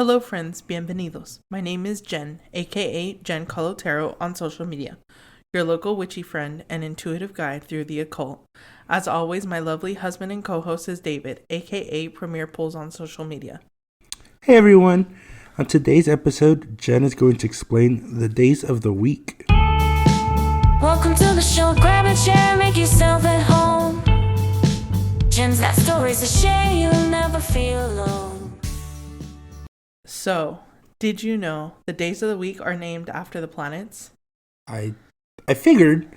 Hello, friends. Bienvenidos. My name is Jen, aka Jen Colotero on social media, your local witchy friend and intuitive guide through the occult. As always, my lovely husband and co-host is David, aka Premier Pulls on social media. Hey everyone! On today's episode, Jen is going to explain the days of the week. Welcome to the show. Grab a chair, make yourself at home. Jen's got stories to share. You'll never feel alone. So, did you know the days of the week are named after the planets? I figured,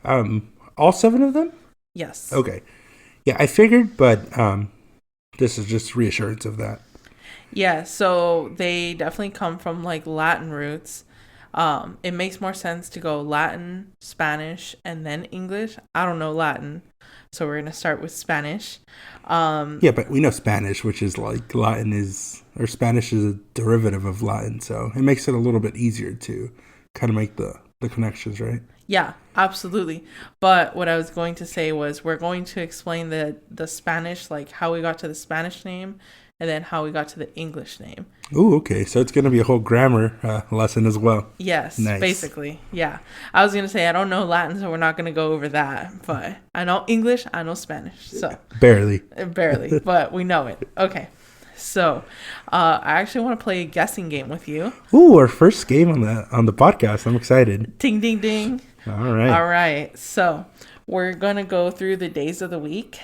all 7 of them? Yes. Okay. Yeah, I figured, but this is just reassurance of that. Yeah, so they definitely come from like Latin roots. It makes more sense to go Latin, Spanish, and then English. I don't know Latin, so we're gonna start with Spanish. Yeah, but we know Spanish, which is like or Spanish is a derivative of Latin, so it makes it a little bit easier to kind of make the connections, right? Yeah, absolutely. But what I was going to say was we're going to explain the Spanish, like how we got to the Spanish name, and then how we got to the English name. Ooh, okay. So it's going to be a whole grammar lesson as well. Yes, Nice. Basically. Yeah. I was going to say I don't know Latin, so we're not going to go over that. But I know English, I know Spanish. So Barely. barely, but we know it. Okay. So I actually want to play a guessing game with you. Ooh, our first game on the podcast. I'm excited. Ding, ding, ding. All right. All right. So we're going to go through the days of the week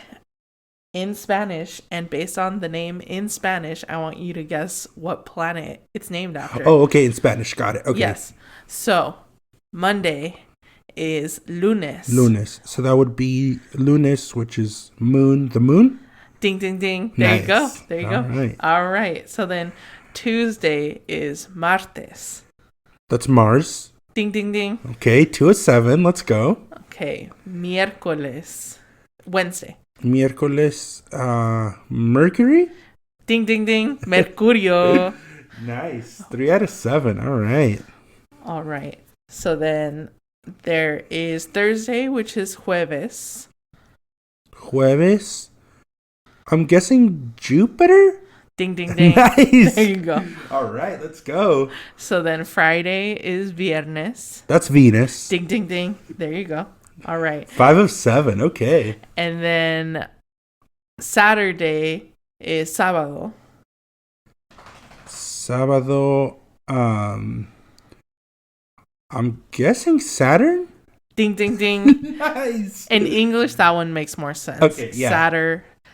in Spanish, and based on the name in Spanish, I want you to guess what planet it's named after. Oh, okay, in Spanish. Got it. Okay. Yes. So, Monday is lunes. Lunes. So that would be lunes, which is moon. The moon? Ding, ding, ding. There you go. Nice. There you All go. right. All right. So then Tuesday is martes. That's Mars. Ding, ding, ding. Okay, 2 of 7. Let's go. Okay. Miércoles. Wednesday. Miércoles, Mercury? Ding, ding, ding. Mercurio. Nice. 3 out of 7. All right. All right. So then there is Thursday, which is jueves. Jueves. I'm guessing Jupiter? Ding, ding, ding. Nice. There you go. All right, let's go. So then Friday is viernes. That's Venus. Ding, ding, ding. There you go. All right. 5 of 7. Okay. And then Saturday is sábado. Sábado, I'm guessing Saturn? Ding, ding, ding. Nice. In English, that one makes more sense. Okay, yeah.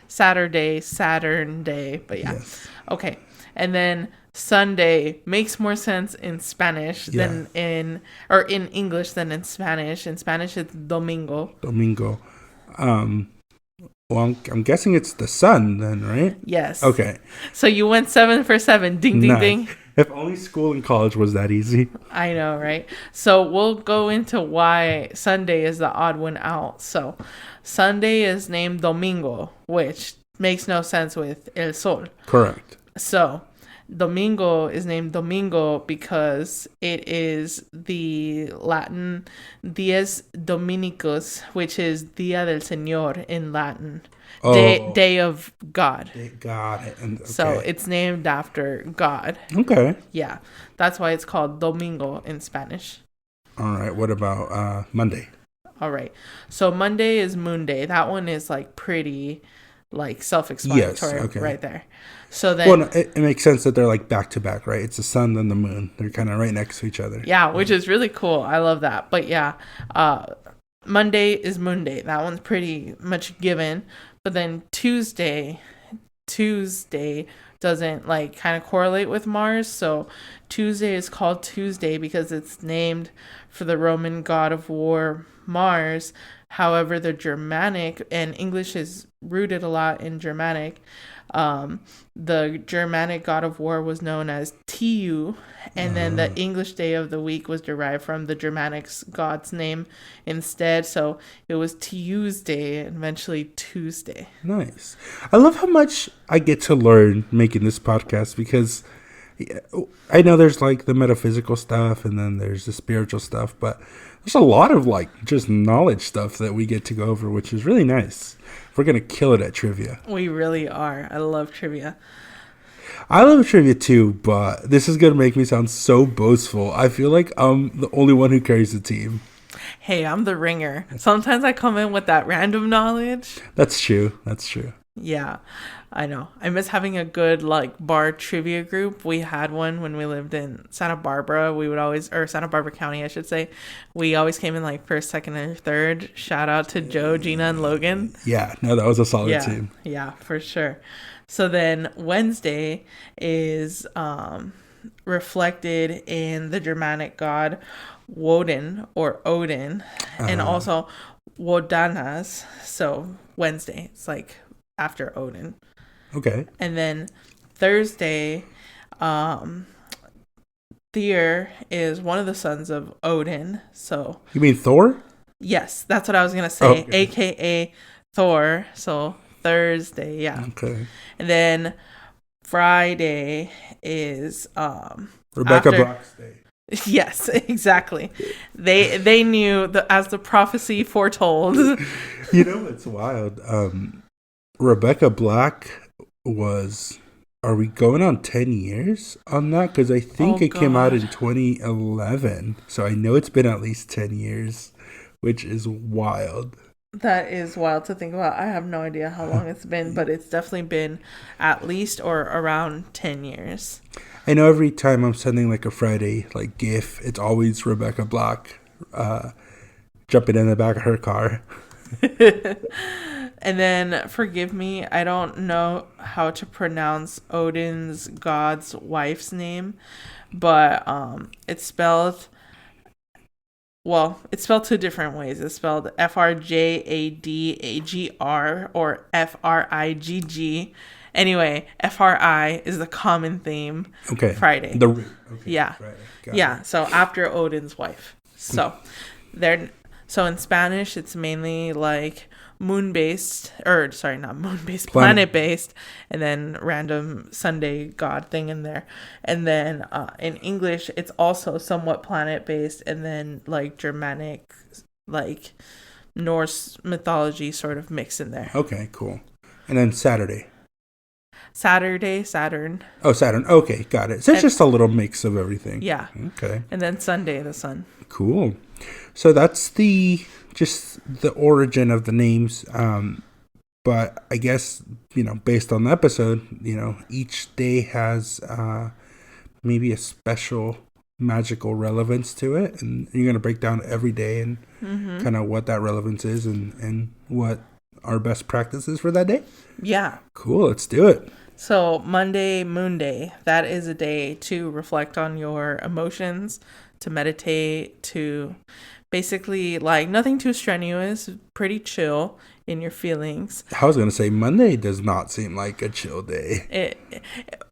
Saturday, Saturn day. But yeah. Yes. Okay. And then Sunday makes more sense in Spanish than in English than in Spanish. In Spanish, it's domingo. Domingo. Well, I'm guessing it's the sun then, right? Yes. Okay. So you went 7 for 7. Ding, ding, Nice. ding. If only school and college was that easy. I know, right? So we'll go into why Sunday is the odd one out. So Sunday is named Domingo, which makes no sense with El Sol. Correct. So Domingo is named Domingo because it is the Latin Dies Dominicus, which is Dia del Señor in Latin. Day of God. Got it. And, okay. So it's named after God. Okay. Yeah. That's why it's called Domingo in Spanish. All right. What about Monday? All right. So Monday is Moon Day. That one is like pretty like self-explanatory right there. So then well, no, it makes sense that they're like back to back, right? It's the sun then the moon. They're kind of right next to each other. Yeah, which is really cool. I love that. But yeah, Monday is Moon Day. That one's pretty much given. But then Tuesday doesn't like kind of correlate with Mars. So Tuesday is called Tuesday because it's named for the Roman god of war, Mars. However, the Germanic, and English is rooted a lot in Germanic, the Germanic god of war was known as Tiu, and then the English day of the week was derived from the Germanic god's name instead. So it was Tuesday and eventually Tuesday. Nice. I love how much I get to learn making this podcast because I know there's like the metaphysical stuff and then there's the spiritual stuff, but there's a lot of like just knowledge stuff that we get to go over, which is really nice. We're going to kill it at trivia. We really are. I love trivia. I love trivia too, but this is gonna make me sound so boastful. I feel like I'm the only one who carries the team. Hey, I'm the ringer. Sometimes I come in with that random knowledge. That's true. That's true. Yeah, I know. I miss having a good like bar trivia group. We had one when we lived in Santa Barbara. We would always, or Santa Barbara County, I should say. We always came in like first, second, and third. Shout out to Joe, Gina, and Logan. Yeah, no, that was a solid Yeah, team. yeah, for sure. So then Wednesday is reflected in the Germanic god Woden or Odin, and also Wodanas. So Wednesday, it's like after Odin. Okay. And then Thursday, Tyr is one of the sons of Odin. So You mean Thor? yes, that's what I was gonna say, Okay. aka Thor. So Thursday, yeah. Okay. And then Friday is Rebecca after- Brock's day. yes, exactly. They knew as the prophecy foretold. You know what's wild? Rebecca Black was. Are we going on 10 years on that? Because I think Oh, it came out God. in 2011. So I know it's been at least 10 years, which is wild. That is wild to think about. I have no idea how long it's been, but it's definitely been at least or around 10 years. I know every time I'm sending like a Friday like GIF, it's always Rebecca Black jumping in the back of her car. And then, forgive me, I don't know how to pronounce Odin's god's wife's name, but it's spelled two different ways. It's spelled Frjadagr or Frigg. Anyway, Fri is the common theme. Okay. Friday. The root. Okay. Yeah. Friday. Got Yeah, so after Odin's wife. So so in Spanish it's mainly like moon-based, or sorry, not moon-based, planet-based, and then random Sunday god thing in there. And then in English it's also somewhat planet-based, and then like Germanic, like Norse mythology sort of mixed in there. it. Okay, cool. And then Saturday. Saturday, Saturn. Oh, Saturn. Okay, got it. So it's And- just a little mix of everything. Yeah. Okay, And then Sunday, the sun. cool. So that's just the origin of the names. But I guess, based on the episode, each day has maybe a special magical relevance to it. And you're going to break down every day and kind of what that relevance is and what our best practices for that day. Yeah. Cool, let's do it. So Monday, Moon Day, that is a day to reflect on your emotions, to meditate, to basically like nothing too strenuous, pretty chill in your feelings. I was going to say Monday does not seem like a chill day.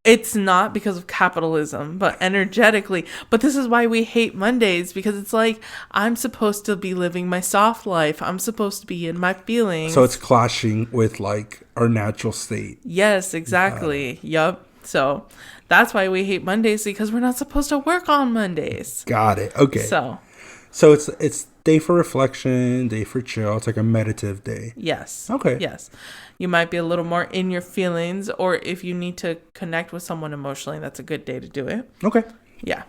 It's not because of capitalism, but energetically. But this is why we hate Mondays, because it's like I'm supposed to be living my soft life. I'm supposed to be in my feelings. So it's clashing with like our natural state. Yes, exactly. Yup. So that's why we hate Mondays, because we're not supposed to work on Mondays. Got it. Okay. So it's day for reflection, day for chill. It's like a meditative day. Yes. Okay. Yes. You might be a little more in your feelings, or if you need to connect with someone emotionally, that's a good day to do it. Okay. Yeah.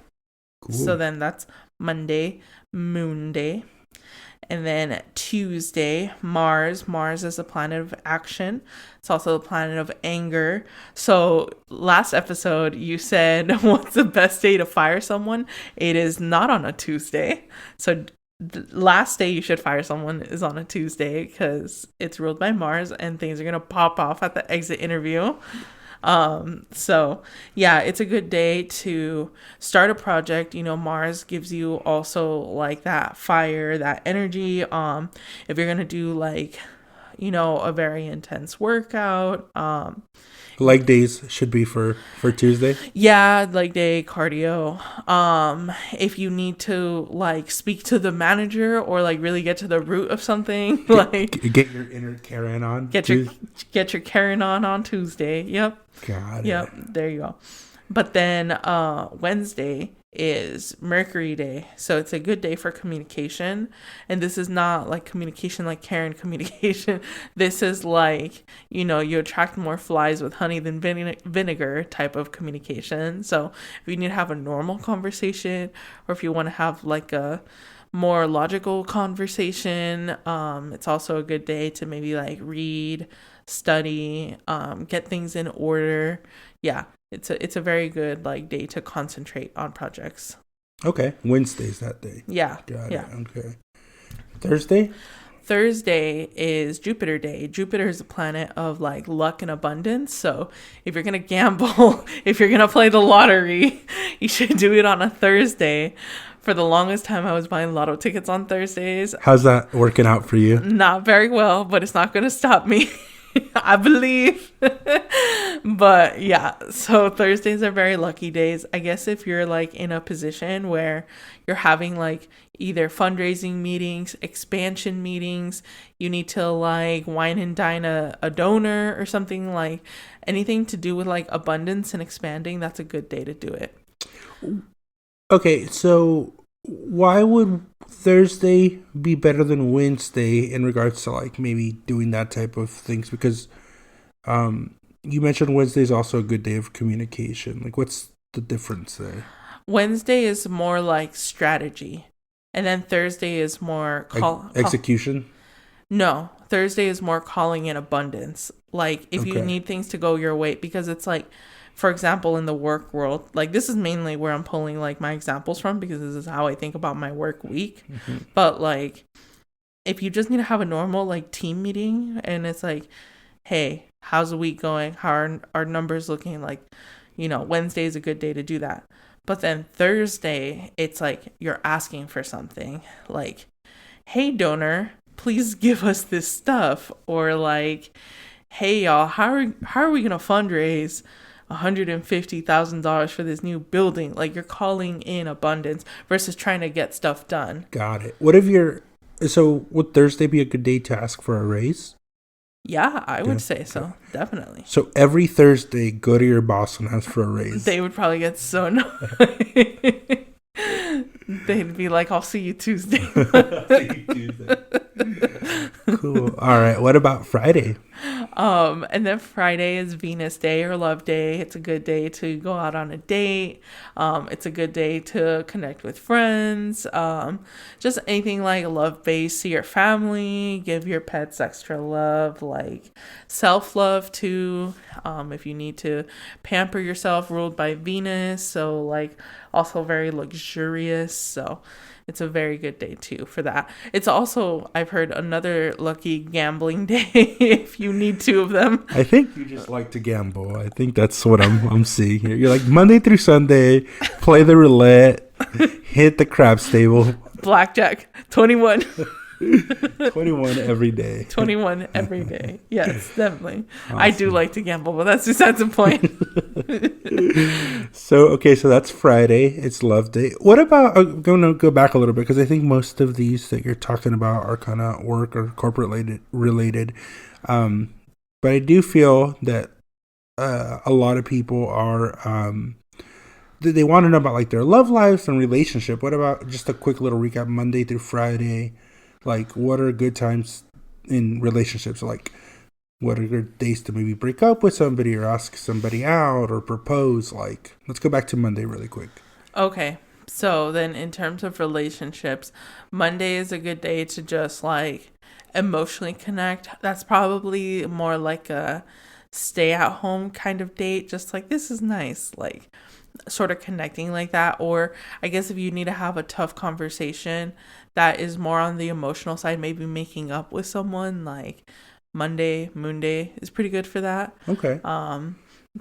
Cool. So then that's Monday, Moon Day. And then Tuesday, Mars. Mars is a planet of action. It's also the planet of anger. So last episode, you said, what's the best day to fire someone? It is not on a Tuesday. So the last day you should fire someone is on a Tuesday, because it's ruled by Mars and things are going to pop off at the exit interview. So yeah, it's a good day to start a project. Mars gives you also like that fire, that energy. If you're going to do like, a very intense workout, leg days should be for Tuesday. yeah, leg day, cardio. If you need to like speak to the manager or like really get to the root of something, like Get your inner Karen on. get your Karen on Tuesday. Yep. Got it. Yep, there you go. But then Wednesday is Mercury Day. So it's a good day for communication. And this is not like communication like Karen communication. This is like, you attract more flies with honey than vinegar type of communication. So if you need to have a normal conversation, or if you want to have like a more logical conversation, it's also a good day to maybe like read, study, get things in order. Yeah, it's a very good like day to concentrate on projects. Okay, Wednesday's that day. Yeah. Got yeah. it. Okay. Thursday is Jupiter Day. Jupiter is a planet of like luck and abundance. So if you're going to gamble, if you're going to play the lottery, you should do it on a Thursday. For the longest time, I was buying lotto tickets on Thursdays. How's that working out for you? Not very well, but it's not going to stop me. I believe. But yeah, so Thursdays are very lucky days. I guess if you're like in a position where you're having like either fundraising meetings, expansion meetings, you need to like wine and dine a donor or something, like anything to do with like abundance and expanding, that's a good day to do it. Okay, so why would Thursday be better than Wednesday in regards to like maybe doing that type of things? Because you mentioned Wednesday is also a good day of communication. Like, what's the difference there? Wednesday is more like strategy, and then Thursday is more execution. No, Thursday is more calling in abundance. Like if you need things to go your way, because it's like, for example, in the work world, like this is mainly where I'm pulling like my examples from, because this is how I think about my work week. Mm-hmm. But like, if you just need to have a normal like team meeting and it's like, hey, how's the week going? How are our numbers looking? Like, Wednesday is a good day to do that. But then Thursday, it's like you're asking for something like, hey, donor, please give us this stuff. Or like, hey, y'all, how are we going to fundraise $150,000 for this new building? Like, you're calling in abundance versus trying to get stuff done. Got it. So would Thursday be a good day to ask for a raise? Yeah, I would say so. Definitely. So every Thursday, go to your boss and ask for a raise. They would probably get so annoyed. They'd be like, I'll see you Tuesday. Cool. All right. What about Friday? And then Friday is Venus Day or Love Day. It's a good day to go out on a date. It's a good day to connect with friends. Just anything like love-based. See your family. Give your pets extra love. Like self-love too. If you need to pamper yourself, ruled by Venus. So like also very luxurious. So it's a very good day too for that. It's also, I've heard, another lucky gambling day if you need two of them. I think you just like to gamble. I think that's what I'm seeing here. You're like Monday through Sunday, play the roulette, hit the craps table. Blackjack, 21. 21 every day. 21 every day. Yes, definitely. Awesome. I do like to gamble, but that's besides the point. So that's Friday. It's Love Day. What about, I'm going to go back a little bit because I think most of these that you're talking about are kind of work or corporate related. But I do feel that a lot of people are, they want to know about like their love lives and relationship. What about just a quick little recap, Monday through Friday? Like, what are good times in relationships? Like, what are good days to maybe break up with somebody or ask somebody out or propose? Like, let's go back to Monday really quick. Okay. So then in terms of relationships, Monday is a good day to just like emotionally connect. That's probably more like a stay at home kind of date. Just like, this is nice. Like, sort of connecting like that. Or I guess if you need to have a tough conversation that is more on the emotional side, maybe making up with someone, like Monday, Moon Day is pretty good for that. Okay.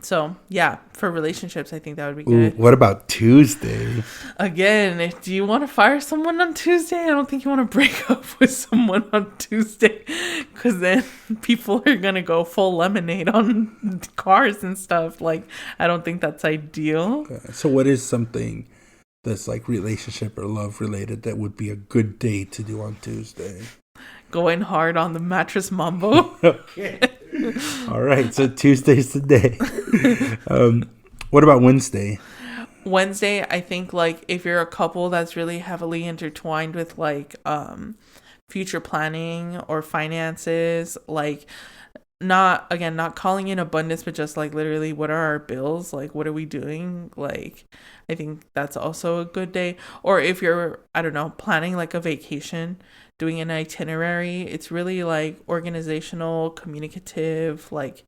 So yeah, for relationships, I think that would be good. Ooh, what about Tuesday? Again, do you want to fire someone on Tuesday? I don't think you want to break up with someone on Tuesday, because then people are going to go full lemonade on cars and stuff. Like, I don't think that's ideal. Okay. So what is something that's like relationship or love related that would be a good day to do on Tuesday? Going hard on the mattress mambo. Okay. All right, so Tuesday's the day. What about Wednesday? Wednesday, I think like if you're a couple that's really heavily intertwined with like future planning or finances, like not calling in abundance, but just like literally what are our bills, like what are we doing, like I think that's also a good day. Or if you're, I don't know, planning like a vacation, doing an itinerary, it's really like organizational, communicative, like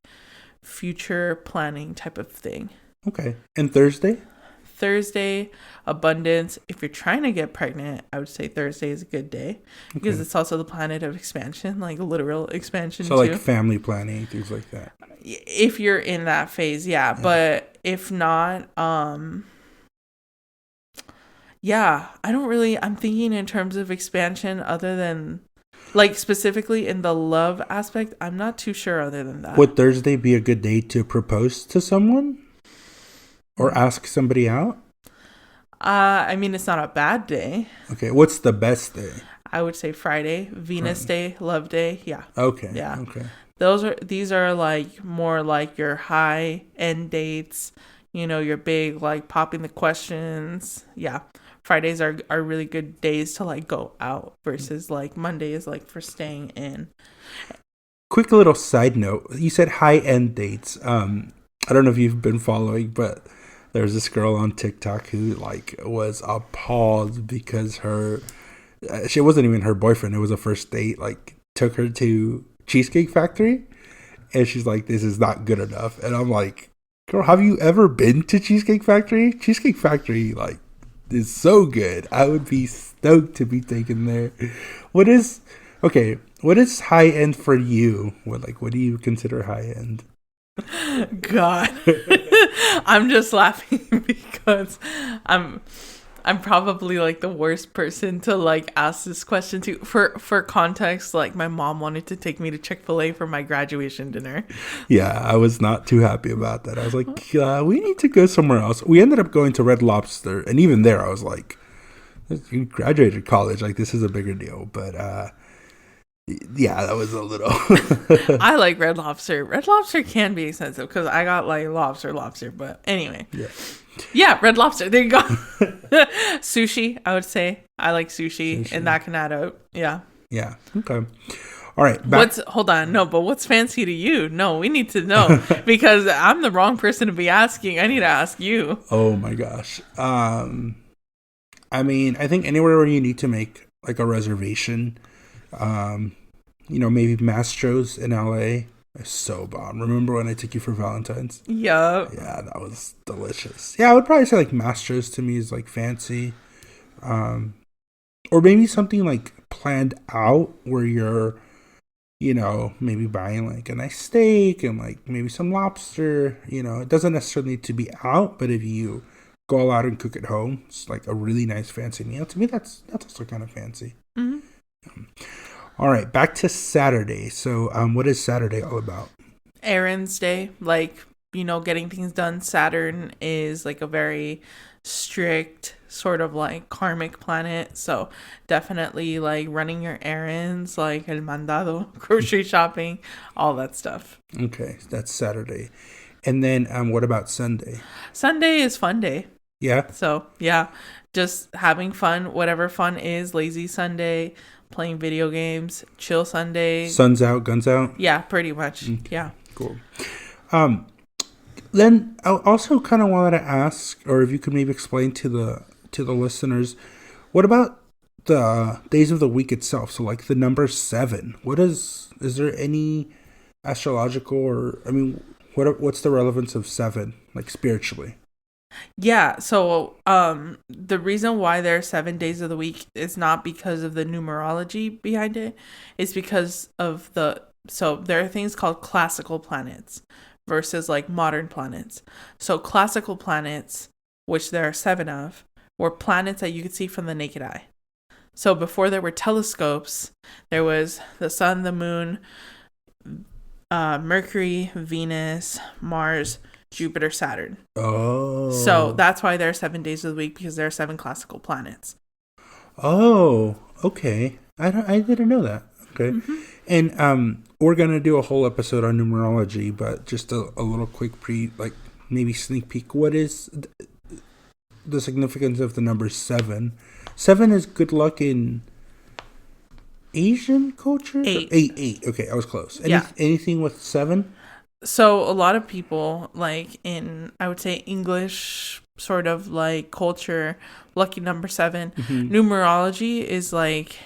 future planning type of thing. Okay. And Thursday? Thursday, abundance. If you're trying to get pregnant, I would say Thursday is a good day because it's also the planet of expansion, like literal expansion. So, like family planning, things like that. If you're in that phase, yeah. But if not, yeah, I'm thinking in terms of expansion other than like specifically in the love aspect. I'm not too sure other than that. Would Thursday be a good day to propose to someone? Or ask somebody out? I mean, it's not a bad day. Okay, what's the best day? I would say Friday, Venus Day, Love Day. Yeah. Okay. Yeah. Okay. These are like more like your high end dates, you know, your big like popping the questions. Yeah. Fridays are really good days to like go out versus like Monday is like for staying in. Quick little side note. You said high end dates. I don't know if you've been following, but there's this girl on TikTok who like was appalled because she wasn't even her boyfriend. It was a first date. Like took her to Cheesecake Factory, and she's like, "This is not good enough." And I'm like, "Girl, have you ever been to Cheesecake Factory? Cheesecake Factory like is so good. I would be stoked to be taken there." What is high end for you? What do you consider high end? God. I'm just laughing because I'm probably like the worst person to like ask this question to. For context, like my mom wanted to take me to Chick-fil-A for my graduation dinner. Yeah, I was not too happy about that. I was like, we need to go somewhere else. We ended up going to Red Lobster, and even there I was like, you graduated college, like this is a bigger deal. But yeah, that was a little. I like Red Lobster. Red Lobster can be expensive because I got like lobster. But anyway, yeah, Red Lobster. There you go. Sushi, I would say I like sushi, and that can add up. Yeah. Yeah. Okay. All right. Hold on. No, but what's fancy to you? No, we need to know because I'm the wrong person to be asking. I need to ask you. Oh my gosh. I mean, I think anywhere where you need to make like a reservation. Maybe Mastro's in LA is so bomb. Remember when I took you for Valentine's? Yeah. Yeah, that was delicious. Yeah, I would probably say like Mastro's to me is like fancy. Or maybe something like planned out where you're, maybe buying like a nice steak and like maybe some lobster. It doesn't necessarily need to be out, but if you go all out and cook at home, it's like a really nice fancy meal. To me, that's also kind of fancy. Mm-hmm. All right, back to Saturday. So, what is Saturday all about? Errands day, like, getting things done. Saturn is like a very strict sort of like karmic planet. So definitely like running your errands, like el mandado, grocery shopping, all that stuff. Okay, that's Saturday. And then what about Sunday? Sunday is fun day. Yeah. So, yeah, just having fun, whatever fun is. Lazy Sunday, playing video games, chill Sunday. Sun's out, guns out? Yeah, pretty much. Okay. Yeah. Cool. Then I also kind of wanted to ask, or if you could maybe explain to the listeners, what about the days of the week itself? So like the number 7. Is there any astrological or, what's the relevance of 7, like spiritually? Yeah, so the reason why there are 7 days of the week is not because of the numerology behind it. It's because of so there are things called classical planets versus like modern planets. So classical planets, which there are 7 of, were planets that you could see from the naked eye. So before there were telescopes, there was the sun, the moon, Mercury, Venus, Mars, Jupiter, Saturn. Oh. So that's why there are 7 days of the week, because there are 7 classical planets. Oh, okay. I didn't know that. Okay. Mm-hmm. And we're going to do a whole episode on numerology, but just a little quick maybe sneak peek. What is the significance of the number 7? 7 is good luck in Asian culture. 8. 8. Okay, I was close. Yeah. Anything with 7? So a lot of people, like in, I would say, English sort of like culture, lucky number 7. Numerology is like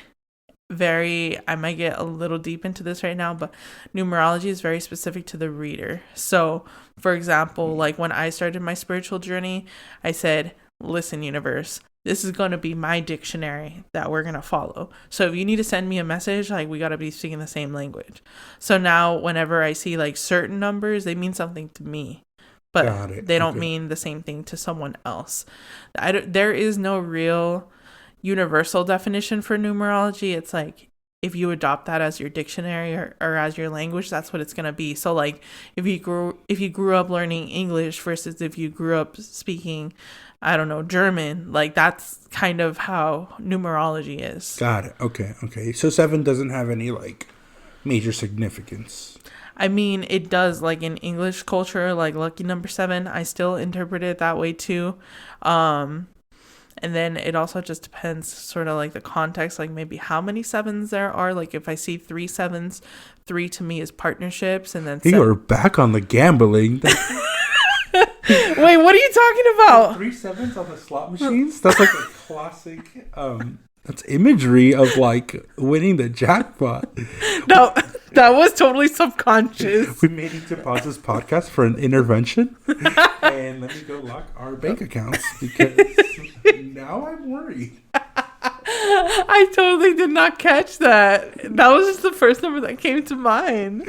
very, I might get a little deep into this right now, but numerology is very specific to the reader. So for example, like when I started my spiritual journey, I said, listen, universe, this is going to be my dictionary that we're going to follow. So if you need to send me a message, like we got to be speaking the same language. So now whenever I see like certain numbers, they mean something to me, but they don't mean the same thing to someone else. There is no real universal definition for numerology. It's like if you adopt that as your dictionary or as your language, that's what it's going to be. So like if you grew up learning English versus if you grew up speaking, I don't know, German, like that's kind of how numerology is. Got it. Okay. So 7 doesn't have any like major significance. I mean, it does, like in English culture, like lucky number 7, I still interpret it that way too. And then it also just depends sort of like the context, like maybe how many 7s there are. Like if I see 3 7s, 3 to me is partnerships. And then you are back on the gambling. Wait, what are you talking about? 3 7s on the slot machines? That's like a classic, that's imagery of like winning the jackpot. No, that was totally subconscious. We may need to pause this podcast for an intervention. And let me go lock our bank accounts because now I'm worried. I totally did not catch that. That was just the first number that came to mind.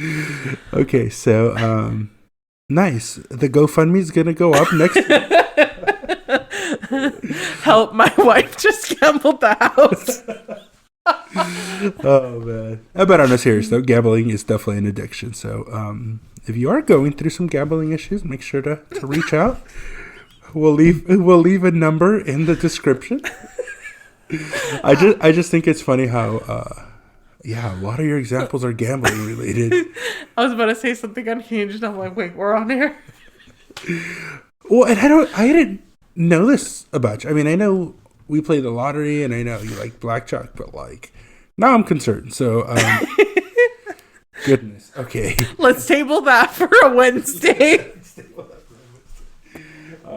Okay, so nice. The GoFundMe is gonna go up next week. Help, my wife just gambled the house. Oh man. But on a serious note, gambling is definitely an addiction. So if you are going through some gambling issues, make sure to reach out. We'll leave a number in the description. I just think it's funny how a lot of your examples are gambling related. I was about to say something unhinged and I'm like, wait, we're on air. Well, and I didn't know this about you. I mean, I know we play the lottery and I know you like blackjack, but like now I'm concerned. So goodness. Okay. Let's table that for a Wednesday.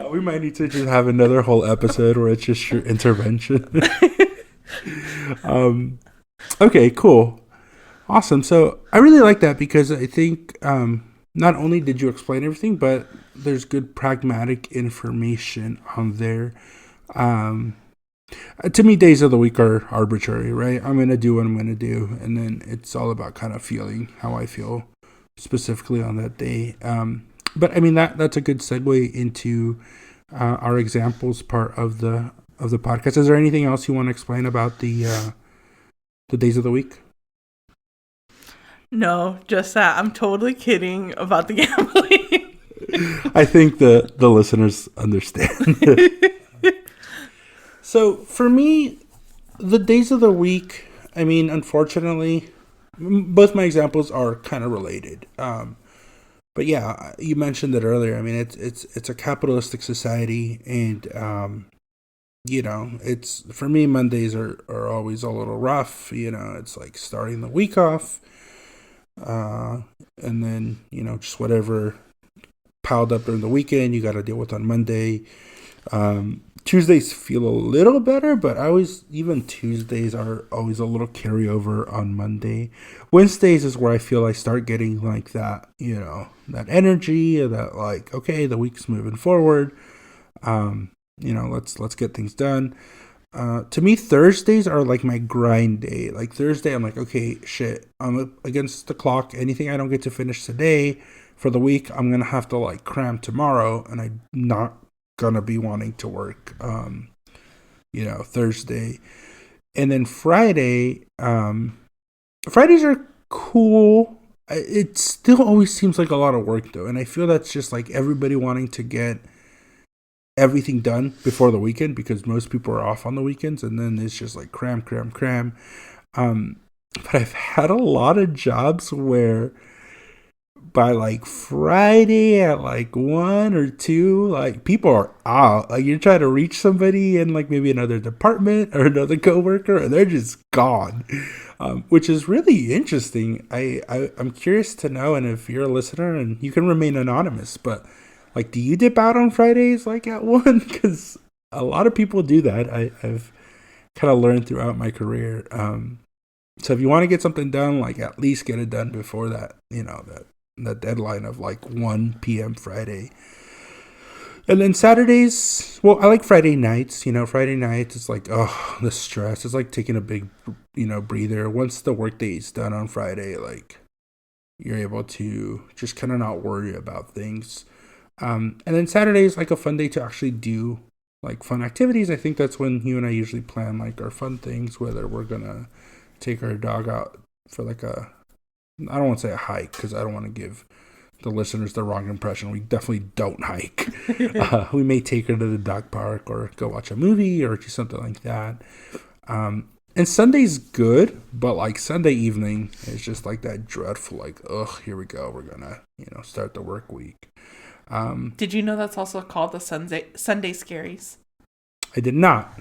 We might need to just have another whole episode where it's just your intervention. Okay, cool. Awesome. So I really like that because I think not only did you explain everything, but there's good pragmatic information on there. To me, days of the week are arbitrary, right? I'm going to do what I'm going to do. And then it's all about kind of feeling how I feel specifically on that day. But I mean, that's a good segue into our examples part of the podcast. Is there anything else you want to explain about the days of the week? No, just that. I'm totally kidding about the gambling. I think the listeners understand. So for me, the days of the week, I mean, unfortunately, both my examples are kind of related. But yeah, you mentioned it earlier. I mean, it's a capitalistic society, and it's for me. Mondays are always a little rough. It's like starting the week off, and then just whatever piled up during the weekend you got to deal with on Monday. Tuesdays feel a little better, but even Tuesdays are always a little carryover on Monday. Wednesdays is where I feel I start getting like that, that energy, that like, okay, the week's moving forward. Let's get things done. To me, Thursdays are like my grind day. Like Thursday, I'm like, okay, shit, I'm up against the clock. Anything I don't get to finish today for the week, I'm going to have to like cram tomorrow, and I'm not gonna be wanting to work Thursday. And then Fridays are cool. It still always seems like a lot of work though, and I feel that's just like everybody wanting to get everything done before the weekend, because most people are off on the weekends, and then it's just like cram. But I've had a lot of jobs where by like Friday at like 1 or 2, like people are out. Like you're trying to reach somebody in like maybe another department or another coworker, and they're just gone, which is really interesting. I'm curious to know, and if you're a listener, and you can remain anonymous, but like, do you dip out on Fridays like at 1? Because a lot of people do that. I've kind of learned throughout my career. So if you want to get something done, like at least get it done before that, that deadline of like 1 p.m. Friday. And then Saturdays, well, I like Friday nights. Friday nights, it's like, oh, the stress. It's like taking a big, breather. Once the workday is done on Friday, like you're able to just kind of not worry about things. And then Saturday is like a fun day to actually do like fun activities. I think that's when you and I usually plan like our fun things, whether we're going to take our dog out for like I don't want to say a hike because I don't want to give the listeners the wrong impression. We definitely don't hike. We may take her to the dog park or go watch a movie or do something like that. And Sunday's good, but like Sunday evening is just like that dreadful, like, ugh, here we go. We're going to, start the work week. Did you know that's also called the Sunday Scaries? I did not.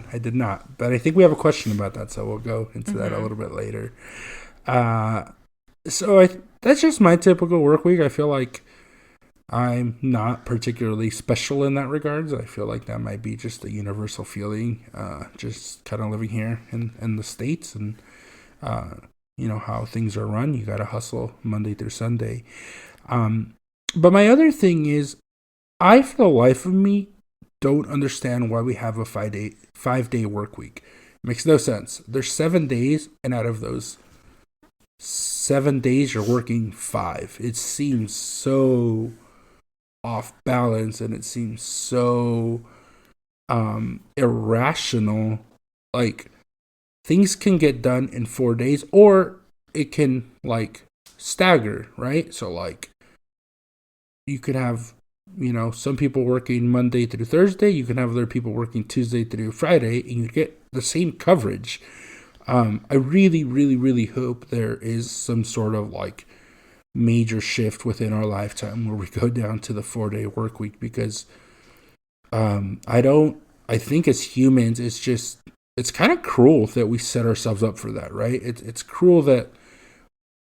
But I think we have a question about that, so we'll go into that a little bit later. So that's just my typical work week. I feel like I'm not particularly special in that regards. I feel like that might be just a universal feeling, just kind of living here in the States and, how things are run. You got to hustle Monday through Sunday. But my other thing is, I, for the life of me, don't understand why we have a 5-day work week. It makes no sense. There's 7 days, and out of those 7 days, you're working 5. It seems so off balance, and it seems so irrational. Like, things can get done in 4 days, or it can, like, stagger, right? So, like, you could have some people working Monday through Thursday. You can have other people working Tuesday through Friday, and you get the same coverage. I really, really, really hope there is some sort of like major shift within our lifetime where we go down to the 4-day work week, because I think as humans, it's kind of cruel that we set ourselves up for that, right? It's cruel that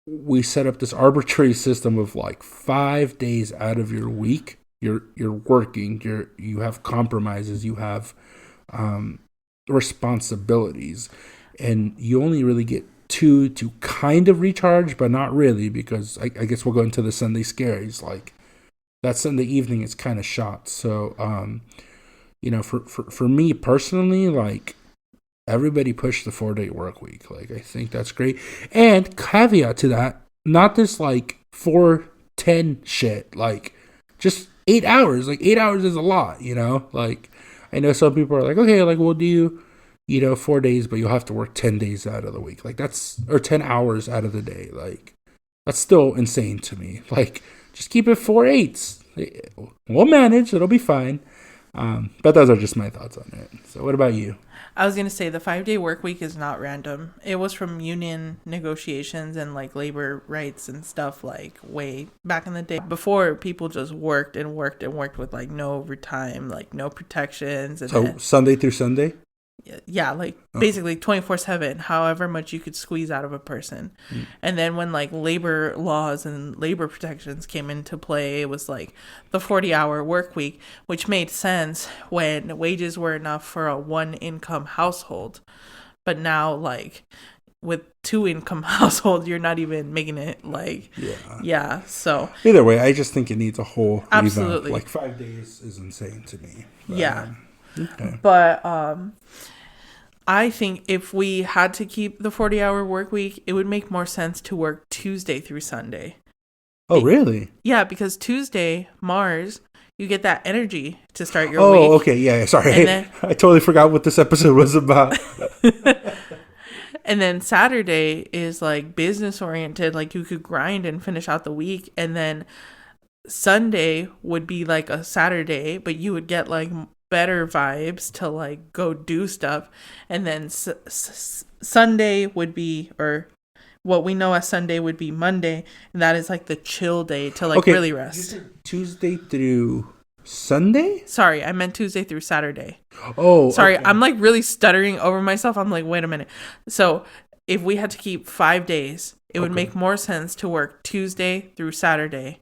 we set up this arbitrary system of like 5 days out of your week. You're working, you have compromises, you have responsibilities, and you only really get 2 to kind of recharge, but not really, because I guess we'll go into the Sunday scaries. Like that Sunday evening is kind of shot. So for me personally, like everybody push the 4-day work week. Like I think that's great. And caveat to that, not this like 4-10 shit, like just 8 hours. Like 8 hours is a lot, like I know some people are like, okay, like we'll do 4 days, but you'll have to work 10 days out of the week. Like or 10 hours out of the day. Like that's still insane to me. Like just keep it 4 8s. We'll manage, it'll be fine. But those are just my thoughts on it. So what about you? I was going to say the 5-day work week is not random. It was from union negotiations and like labor rights and stuff like way back in the day. Before, people just worked and worked and worked with like no overtime, like no protections. And so Sunday through Sunday? Yeah, like basically 24/7, however much you could squeeze out of a person. And then when like labor laws and labor protections came into play, it was like the 40-hour work week, which made sense when wages were enough for a 1-income household. But now like with 2-income household, you're not even making it like so either way, I just think it needs a whole absolutely revamp. Like 5 days is insane to me. But, okay. But I think if we had to keep the 40-hour work week, it would make more sense to work Tuesday through Sunday. Oh, really? Yeah, because Tuesday, Mars, you get that energy to start your week. Oh, okay. Yeah, sorry. I totally forgot what this episode was about. And then Saturday is like business oriented. Like you could grind and finish out the week. And then Sunday would be like a Saturday, but you would get like better vibes to like go do stuff. And then Sunday would be, or what we know as Sunday would be Monday, and that is like the chill day to like Okay, really you rest. said Tuesday through Sunday? Sorry, I meant Tuesday through Saturday. Oh, Sorry, okay. I'm like really stuttering over myself. I'm like, wait a minute. So if we had to keep 5 days, it would Okay. make more sense to work Tuesday through Saturday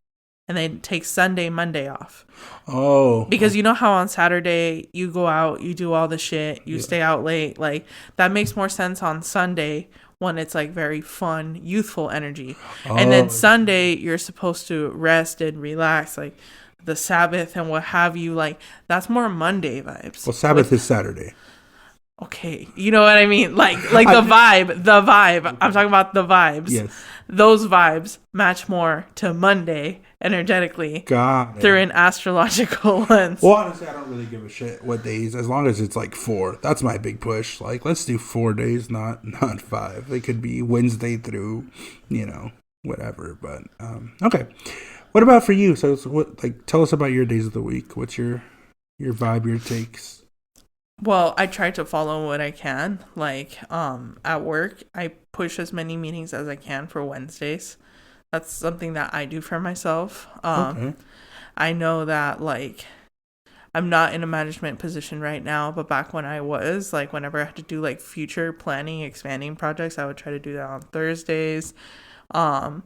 and then take Sunday, Monday off. Oh, Because you know how on Saturday you go out, you do all the shit, you Yeah. stay out late. Like that makes more sense on Sunday when it's like very fun, youthful energy. And Oh. then Sunday you're supposed to rest and relax, like the Sabbath and what have you. Like that's more Monday vibes. well, Sabbath is Saturday. Okay, you know what I mean? Like the vibe. I'm talking about the vibes. Yes. Those vibes match more to Monday energetically Got it. through an astrological lens. Well, honestly, I don't really give a shit what days, as long as it's like 4. That's my big push. Like, let's do 4 days, not 5. It could be Wednesday through, whatever. But okay. What about for you? So, tell us about your days of the week. What's your vibe, your takes? Well, I try to follow what I can. Like, at work, I push as many meetings as I can for Wednesdays. That's something that I do for myself. Okay. I know that, like, I'm not in a management position right now, but back when I was, like, whenever I had to do, like, future planning, expanding projects, I would try to do that on Thursdays. And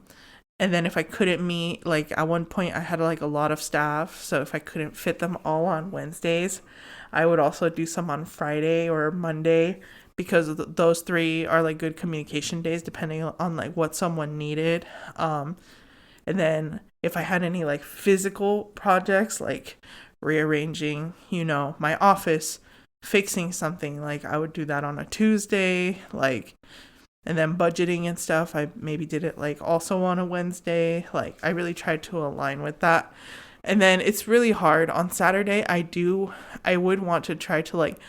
then if I couldn't meet, like, at one point I had, like, a lot of staff, so if I couldn't fit them all on Wednesdays, I would also do some on Friday or Monday, because those 3 are like good communication days depending on like what someone needed. And then if I had any like physical projects like rearranging, my office, fixing something, like I would do that on a Tuesday, like, and then budgeting and stuff, I maybe did it like also on a Wednesday. Like I really tried to align with that. And then it's really hard on Saturday. I would want to try to like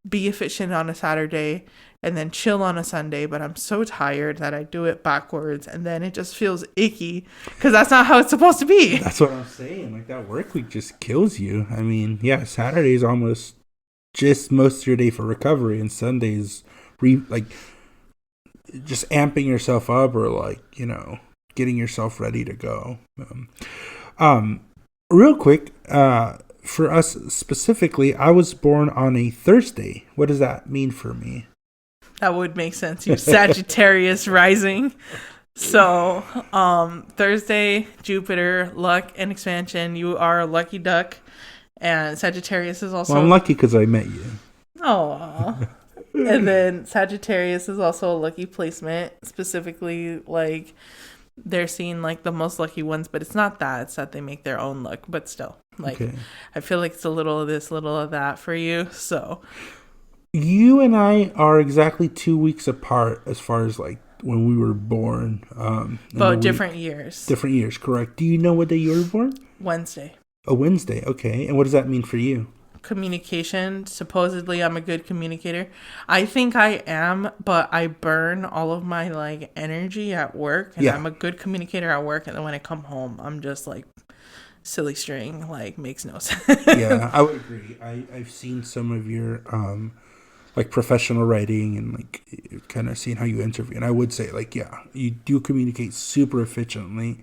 be efficient on a Saturday and then chill on a Sunday, but I'm so tired that I do it backwards, and then it just feels icky because that's not how it's supposed to be. That's what I'm saying. Like, that work week just kills you. I mean, yeah, Saturday is almost just most of your day for recovery, and Sundays, just amping yourself up or like, getting yourself ready to go. Real quick, for us specifically, I was born on a Thursday. What does that mean for me? That would make sense. You Sagittarius rising. So, Thursday, Jupiter, luck and expansion. You are a lucky duck. And Sagittarius is also... Well, I'm lucky because I met you. Oh. And then Sagittarius is also a lucky placement. Specifically, like, they're seeing, like, the most lucky ones. But it's not that. It's that they make their own luck. But still, like, Okay. I feel like it's a little of this, little of that for you. So... You and I are exactly 2 weeks apart as far as like when we were born. But different years. Different years, correct. Do you know what day you were born? Wednesday. A Wednesday, okay. And what does that mean for you? Communication. Supposedly I'm a good communicator. I think I am, but I burn all of my like energy at work, and Yeah. I'm a good communicator at work, and then when I come home I'm just like silly string, like makes no sense. Yeah, I would agree. I've seen some of your like professional writing and like kind of seeing how you interview, and I would say like, yeah, you do communicate super efficiently.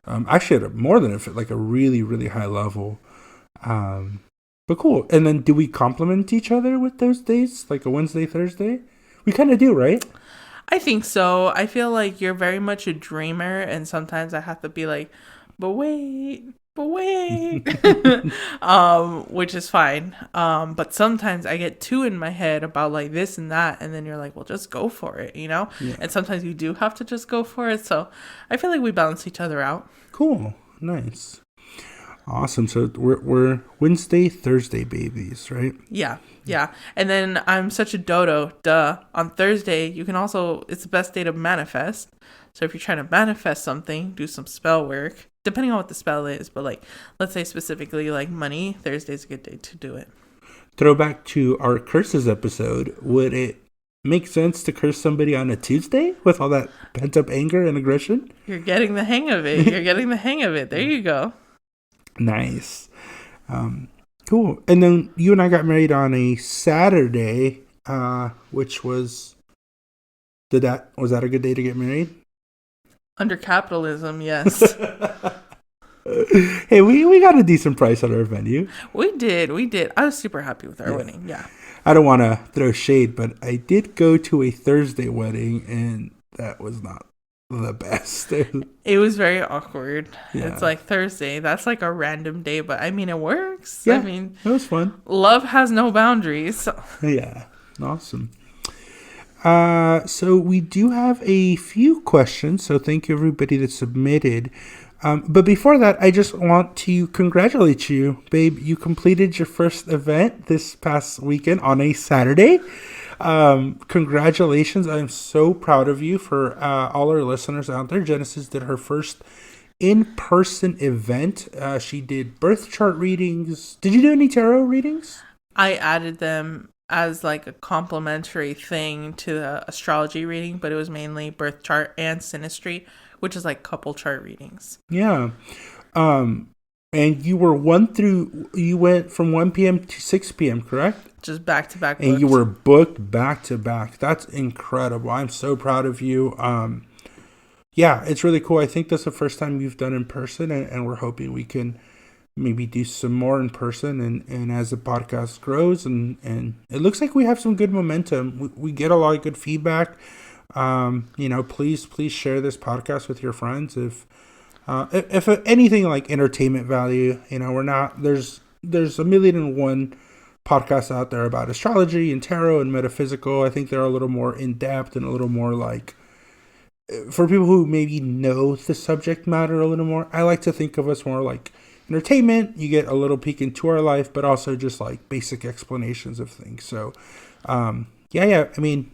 Actually at more than like a really, really high level. But cool. And then do we complement each other with those days? Like a Wednesday, Thursday? We kind of do, right? I think so. I feel like you're very much a dreamer, and sometimes I have to be like, but wait, which is fine. But sometimes I get too in my head about like this and that, and then you're like, well, just go for it, Yeah. And sometimes you do have to just go for it. So I feel like we balance each other out. Cool. Nice. Awesome. So we're Wednesday, Thursday babies, right? Yeah. And then I'm such a dodo. Duh. On Thursday, you can also, it's the best day to manifest. So if you're trying to manifest something, do some spell work, depending on what the spell is. But like, let's say specifically like money, Thursday's a good day to do it. Throwback to our curses episode. Would it make sense to curse somebody on a Tuesday with all that pent up anger and aggression? You're getting the hang of it. There you go. Nice. Cool. And then you and I got married on a Saturday, which was... Was that a good day to get married? Under capitalism, yes. Hey, we got a decent price on our venue. We did. I was super happy with our wedding. Yeah. I don't want to throw shade, but I did go to a Thursday wedding, and that was not the best. It was very awkward. Yeah. It's like Thursday. That's like a random day, but I mean, it works. Yeah, I mean, it was fun. love has no boundaries. Yeah, awesome. So we do have a few questions, so thank you everybody that submitted. But before that, I just want to congratulate you, babe. You completed your first event this past weekend on a Saturday. Congratulations. I'm so proud of you. For all our listeners out there, Genesis did her first in-person event. She did birth chart readings. Did you do any tarot readings? I added them as like a complimentary thing to the astrology reading, but it was mainly birth chart and synastry, which is like couple chart readings. Yeah. And you went from 1 p.m. to 6 p.m., correct? Just back to back. And you were booked back to back. That's incredible. I'm so proud of you. Yeah, it's really cool. I think that's the first time you've done in person, and we're hoping we can maybe do some more in person, and as the podcast grows, and it looks like we have some good momentum. We get a lot of good feedback. Please share this podcast with your friends. If anything like entertainment value, we're not, there's a million and one podcasts out there about astrology and tarot and metaphysical. I think they're a little more in depth and a little more like, for people who maybe know the subject matter a little more. I like to think of us more like entertainment. You get a little peek into our life, but also just like basic explanations of things. So, yeah. I mean,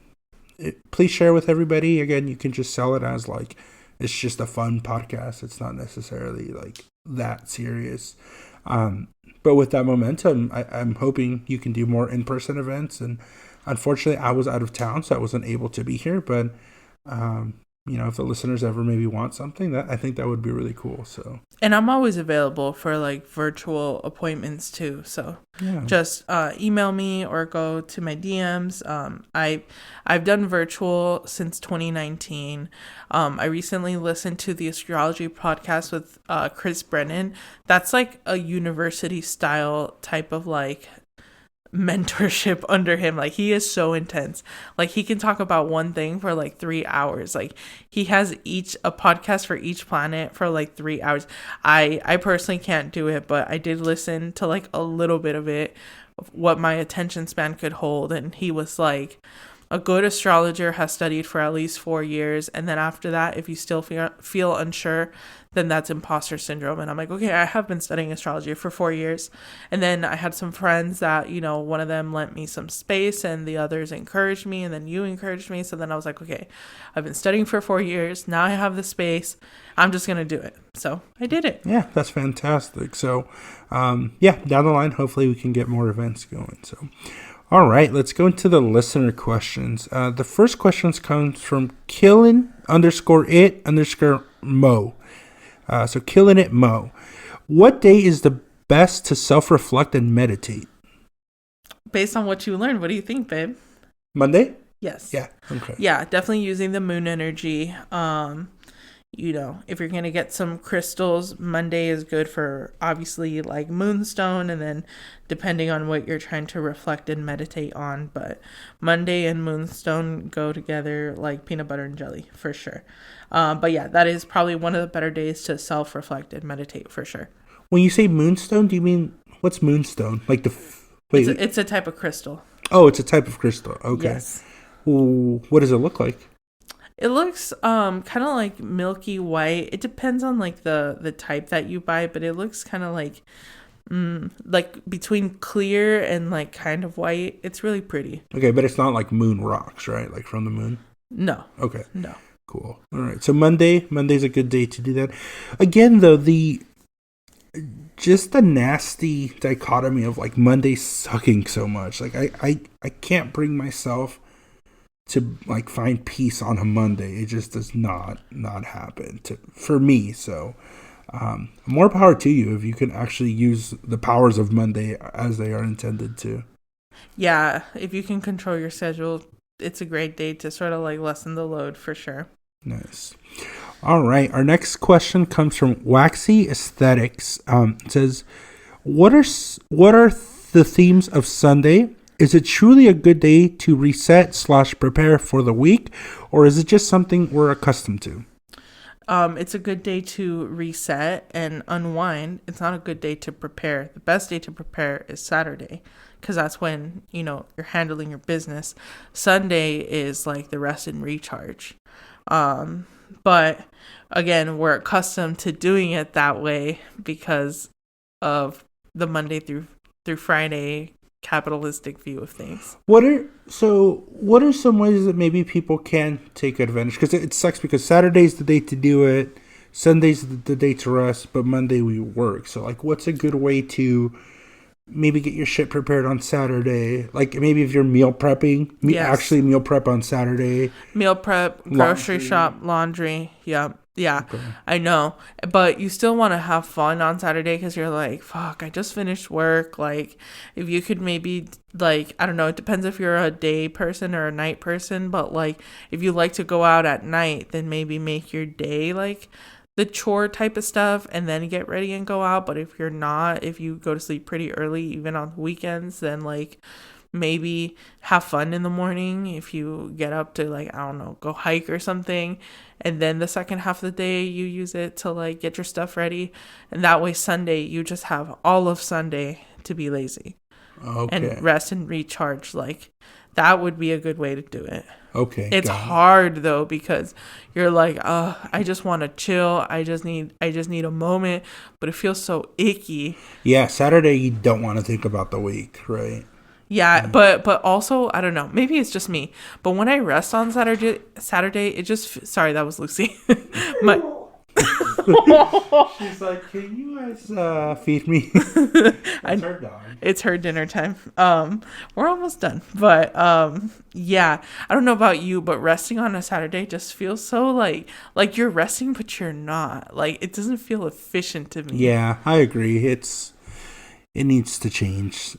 please share with everybody. Again, you can just sell it as like, it's just a fun podcast. It's not necessarily like that serious. But with that momentum, I'm hoping you can do more in-person events. And unfortunately, I was out of town, so I wasn't able to be here. But, if the listeners ever maybe want something, I think that would be really cool. So, and I'm always available for like virtual appointments too. So yeah. Just email me or go to my DMs. I've done virtual since 2019. I recently listened to the astrology podcast with Chris Brennan. That's like a university style type of like mentorship under him. Like, he is so intense. Like, he can talk about one thing for like 3 hours. Like, he has a podcast for each planet for like 3 hours. I personally can't do it, but I did listen to like a little bit of it, what my attention span could hold. And he was like, a good astrologer has studied for at least 4 years, and then after that, if you still feel unsure, then that's imposter syndrome. And I'm like, okay, I have been studying astrology for 4 years. And then I had some friends that, one of them lent me some space and the others encouraged me, and then you encouraged me. So then I was like, okay, I've been studying for 4 years. Now I have the space. I'm just going to do it. So I did it. Yeah, that's fantastic. So, down the line, hopefully we can get more events going. So, all right, let's go into the listener questions. The first questions comes from Killin_it_mo. So Killing It Mo. What day is the best to self-reflect and meditate? Based on what you learned, what do you think, babe? Monday? Yes. Yeah. Okay. Yeah, definitely using the moon energy. If you're going to get some crystals, Monday is good for obviously like moonstone, and then depending on what you're trying to reflect and meditate on. But Monday and moonstone go together like peanut butter and jelly for sure. But yeah, that is probably one of the better days to self-reflect and meditate for sure. When you say moonstone, do you mean, what's moonstone? Like it's a type of crystal. Oh, it's a type of crystal. Okay. Yes. Ooh, what does it look like? It looks kind of like milky white. It depends on like the type that you buy, but it looks kind of like between clear and like kind of white. It's really pretty. Okay, but it's not like moon rocks, right? Like from the moon? No. Okay. No. Cool. All right. So Monday's a good day to do that. Again, though, just the nasty dichotomy of like Monday sucking so much. Like I can't bring myself to like find peace on a Monday. It just does not happen for me. So more power to you if you can actually use the powers of Monday as they are intended to. Yeah, if you can control your schedule, it's a great day to sort of like lessen the load for sure. Nice. All right. Our next question comes from Waxy Aesthetics. It says, what are the themes of Sunday? Is it truly a good day to reset/prepare for the week, or is it just something we're accustomed to? It's a good day to reset and unwind. It's not a good day to prepare. The best day to prepare is Saturday, because that's when, you're handling your business. Sunday is like the rest and recharge. But again, we're accustomed to doing it that way because of the Monday through Friday capitalistic view of things. What are some ways that maybe people can take advantage? Because it sucks because Saturday's the day to do it, Sunday's the day to rest, but Monday we work. So like, what's a good way to maybe get your shit prepared on Saturday? Like maybe if you're meal prepping, actually meal prep on Saturday. Meal prep, grocery shop, laundry. Yeah, okay. I know. But you still want to have fun on Saturday because you're like, fuck, I just finished work. Like, if you could maybe, like, I don't know, it depends if you're a day person or a night person. But, like, if you like to go out at night, then maybe make your day, like, the chore type of stuff and then get ready and go out. But if you're not, if you go to sleep pretty early, even on the weekends, then, like, maybe have fun in the morning if you get up to, like, I don't know, go hike or something, and then the second half of the day you use it to, like, get your stuff ready, and that way Sunday you just have all of Sunday to be lazy. Okay. And rest and recharge. Like, that would be a good way to do it. Okay. It's hard though because you're like, I just want to chill. I just need a moment, but it feels so icky. Yeah, Saturday you don't want to think about the week, right? Yeah, but also, I don't know, maybe it's just me, but when I rest on Saturday, it just, sorry, that was Lucy. She's like, can you guys feed me? That's her dog. It's her dinner time. We're almost done, but yeah, I don't know about you, but resting on a Saturday just feels so like you're resting, but you're not. Like, it doesn't feel efficient to me. Yeah, I agree. It needs to change.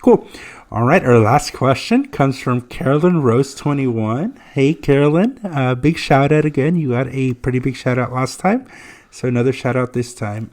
Cool. All right. Our last question comes from Carolyn Rose 21. Hey, Carolyn. Big shout out again. You got a pretty big shout out last time. So another shout out this time.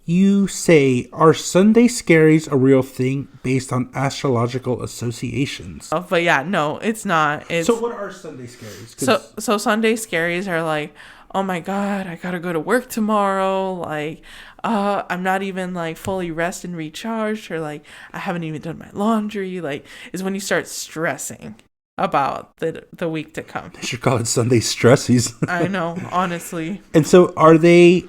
You say, are Sunday scaries a real thing based on astrological associations? Oh, but yeah, no, it's not. So what are Sunday scaries? So Sunday scaries are like, oh my God, I gotta go to work tomorrow. Like, I'm not even like fully rest and recharged, or like I haven't even done my laundry. Like, is when you start stressing about the week to come. They should call it Sunday stressies. I know, honestly. And so are they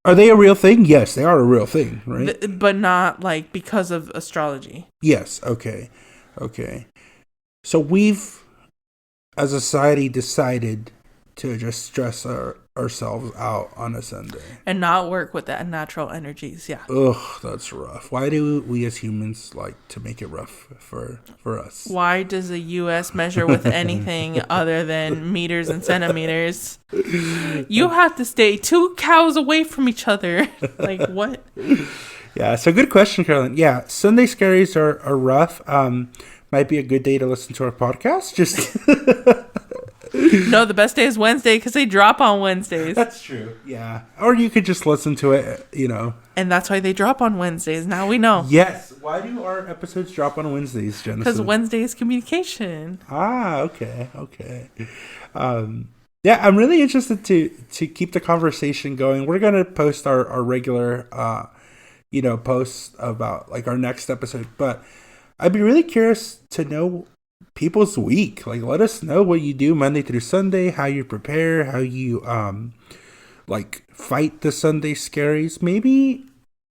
a real thing? Yes, they are a real thing, right? But not like because of astrology. Yes. Okay. So we've, as a society, decided to just stress ourselves out on a Sunday. And not work with the natural energies, yeah. Ugh, that's rough. Why do we as humans like to make it rough for us? Why does the U.S. measure with anything other than meters and centimeters? You have to stay 2 cows away from each other. Like, what? Yeah, so good question, Carolyn. Yeah, Sunday scaries are rough. Might be a good day to listen to our podcast. Just... No, the best day is Wednesday because they drop on Wednesdays. That's true. Yeah. Or you could just listen to it, And that's why they drop on Wednesdays. Now we know. Yes. Why do our episodes drop on Wednesdays, Jennifer? Because Wednesday is communication. Okay. Yeah, I'm really interested to keep the conversation going. We're going to post our regular, posts about like our next episode. But I'd be really curious to know people's week. Like, let us know what you do Monday through Sunday, how you prepare, how you fight the Sunday scaries. Maybe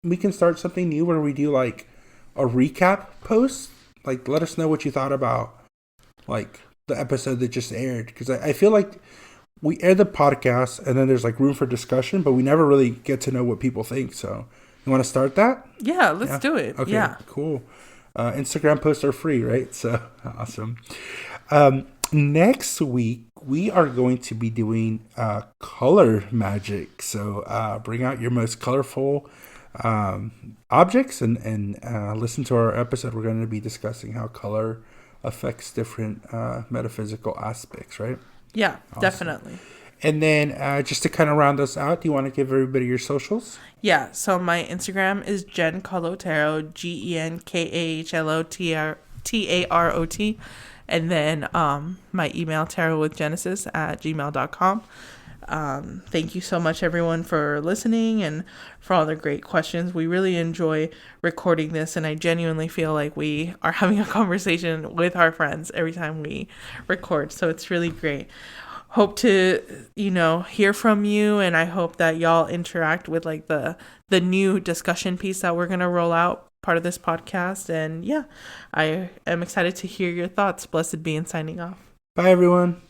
we can start something new where we do like a recap post. Like, let us know what you thought about like the episode that just aired, because I feel like we air the podcast and then there's like room for discussion, but we never really get to know what people think. So you want to start that? Yeah, let's do it. Okay, yeah, cool. Instagram posts are free, right? So awesome. Next week we are going to be doing color magic. So bring out your most colorful objects and listen to our episode. We're going to be discussing how color affects different metaphysical aspects, right? Yeah, awesome. Definitely. And then just to kind of round us out, do you want to give everybody your socials? Yeah, so my Instagram is Jen Calotaro, GenKahlotTarot. And then my email, tarotwithgenesis@gmail.com. Thank you so much, everyone, for listening and for all the great questions. We really enjoy recording this, and I genuinely feel like we are having a conversation with our friends every time we record. So it's really great. Hope to, hear from you, and I hope that y'all interact with like the new discussion piece that we're going to roll out, part of this podcast. And yeah, I am excited to hear your thoughts. Blessed be, and signing off. Bye, everyone.